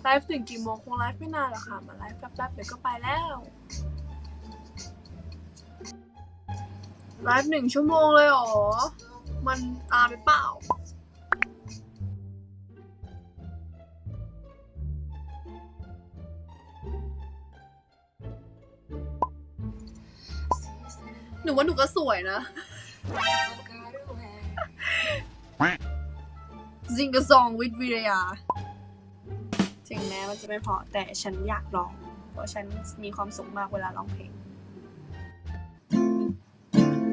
ไลฟ์ถึงกี่โมงคงไลฟ์ไม่นานหรอกค่ะมาไลฟ์แป๊บๆเดี๋ยวก็ไปแล้วไลฟ์1 ชั่วโมงเลยเหรอมันตาไปเปล่าหนูว่าหนูก็สวยนะซิงกะซองวิทวิทยาถึงแม้มันจะไม่พอแต่ฉันอยากร้องเพราะฉันมีความสุขมากเวลาร้องเพลง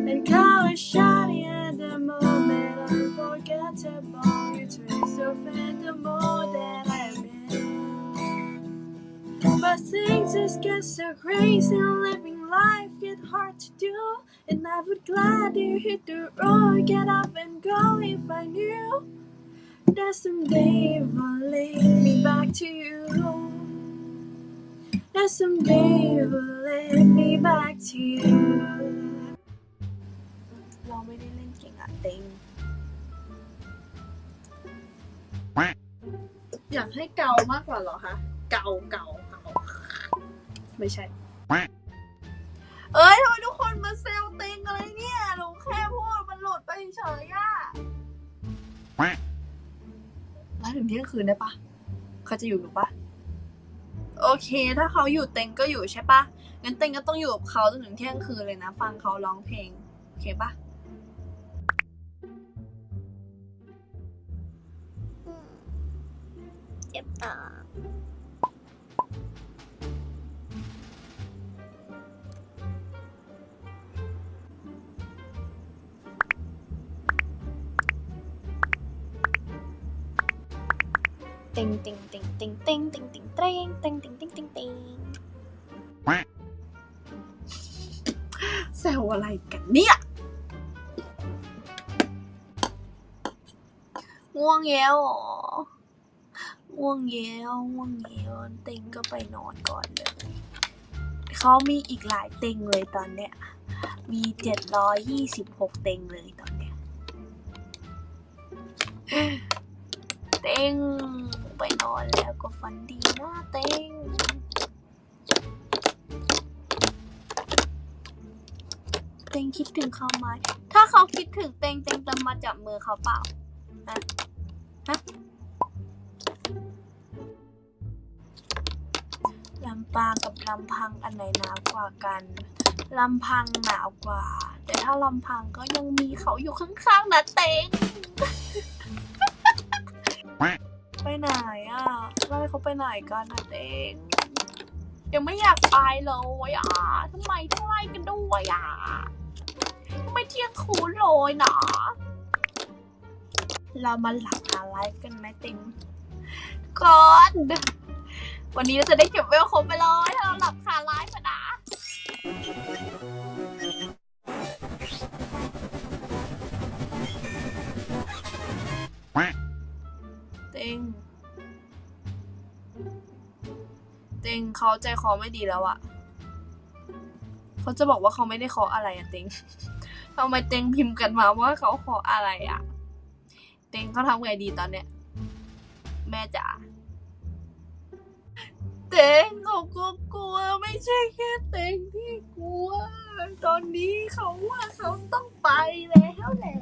เป็นข้าวชาติ at the moment unforgettable you twist your fan the more that I miss but things just get so crazy living life get hard to do and I would gladly hit the road get up and go if I knew that someday will lead me back to you that someday will lead me back to youเราไม่ได้เล่นเก่งอะเต็งอยากให้เกามากกว่าเหรอคะเกาไม่ใช่เอ้ยทำไมทุกคนมาเซลเต็งอะไรเนี่ยหนูแค่พูดมันหลุดไปเฉยอะแล้วถึงเที่ยงคืนได้ปะเขาจะอยู่หรือปะโอเคถ้าเขาอยู่เต็งก็อยู่ใช่ปะงั้นเต็งก็ต้องอยู่กับเขาจนถึงเที่ยงคืนเลยนะฟังเขาร้องเพลงโอเคปะเจ็บตาติงติงติงติงติงติงติงเตรงติงติงติงติงติงแซวอะไรกันเนี่ยง่วงแล้วหรอง่วงแล้วเต็งก็ไปนอนก่อนเลยเขามีอีกหลายเต็งเลยตอนเนี้ยมี726เต็งเลยตอนเนี้ยเต็งไปนอนแล้วก็ฝันดีนะเต็งคิดถึงเขาไหมถ้าเขาคิดถึงเต็งจะมาจับมือเขาเปล่าฮะลำปางกับลำพังอันไหนหนาวกว่ากันลำพังหนาวกว่าแต่ถ้าลำพังก็ยังมีเขาอยู่ข้างๆนะเต็งไปไหนอ่ะไล่เขาไปไหนกันนะเต็งยังไม่อยากไปเลยอ่ะทำไมต้องไล่กันด้วยอ่ะไม่เที่ยงคืนเลยนะเรามาหลับหาไลฟ์กันไหมเต็งก่อนวันนี้เราจะได้เก็บเวลครบไปเลยถ้าเราหลับคาไลฟ์นะเต็งเขาใจคอไม่ดีแล้วอะเขาจะบอกว่าเขาไม่ได้ขออะไรอะเต็งทำไมเต็งพิมพ์กันมาว่าเขาขออะไรอะเต็งเขาทำไงดีตอนเนี้ยแม่จ๋าเต็งเขาก็กลัวไม่ใช่แค่เต็งที่กลัวตอนนี้เขาว่าเขาต้องไปแล้วแหละ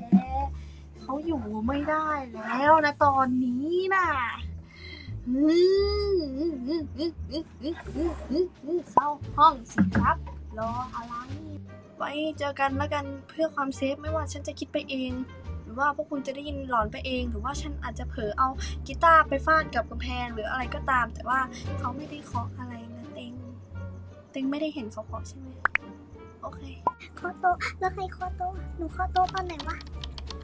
เขาอยู่ไม่ได้แล้วนะตอนนี้น่ะเข้าห้องสิครับรออะไรไว้เจอกันแล้วกันเพื่อความเซฟไม่ว่าฉันจะคิดไปเองหรือว่าพวกคุณจะได้ยินหลอนไปเองหรือว่าฉันอาจจะเผลอเอากีตาร์ไปฟาดกับกำแพงหรืออะไรก็ตามแต่ว่าเขาไม่ได้เคาะอะไรนะเต็งไม่ได้เห็นเขาเคาะใช่ไหมโอเคเคาะโต๊ะแล้วใครเคาะโต๊ะหนูเคาะโต๊ะตอนไหนวะ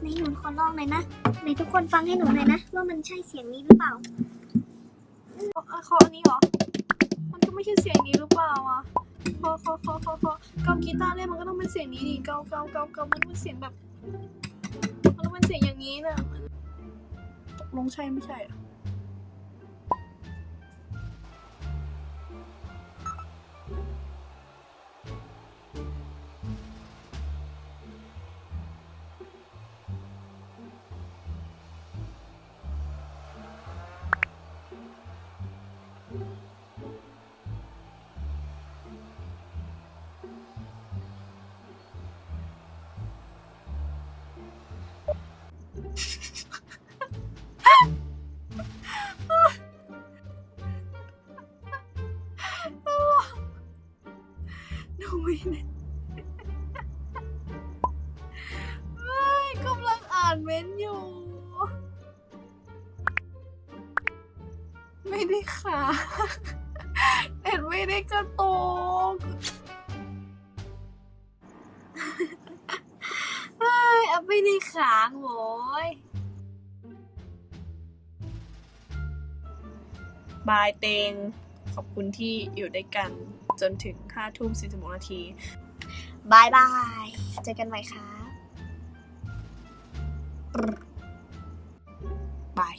ไหนหนูขอลองหน่อยนะไหนทุกคนฟังให้หนูหน่อยนะว่ามันใช่เสียงนี้หรือเปล่าเคาะอันนี้เหรอมันก็ไม่ใช่เสียงนี้หรือเปล่าอ่ะเคาะเกากีตาร์เล่นมันก็ต้องเป็นเสียงนี้ดิเกามันเป็นเสียงแบบมันต้องเป็นเสียงอย่างนี้นะตกลงใช่ไม่ใช่อ่ะ านเม้นอยู่ ไม่ได้ค่ะ เน็ตไม่ได้กระตุก เฮ้ยอัพไม่ได้ค้างโว้ยบายเตง ขอบคุณที่อยู่ด้วยกันจนถึง5 ทุ่ม 46 นาที บายบาย เจอกันใหม่ค่ะบาย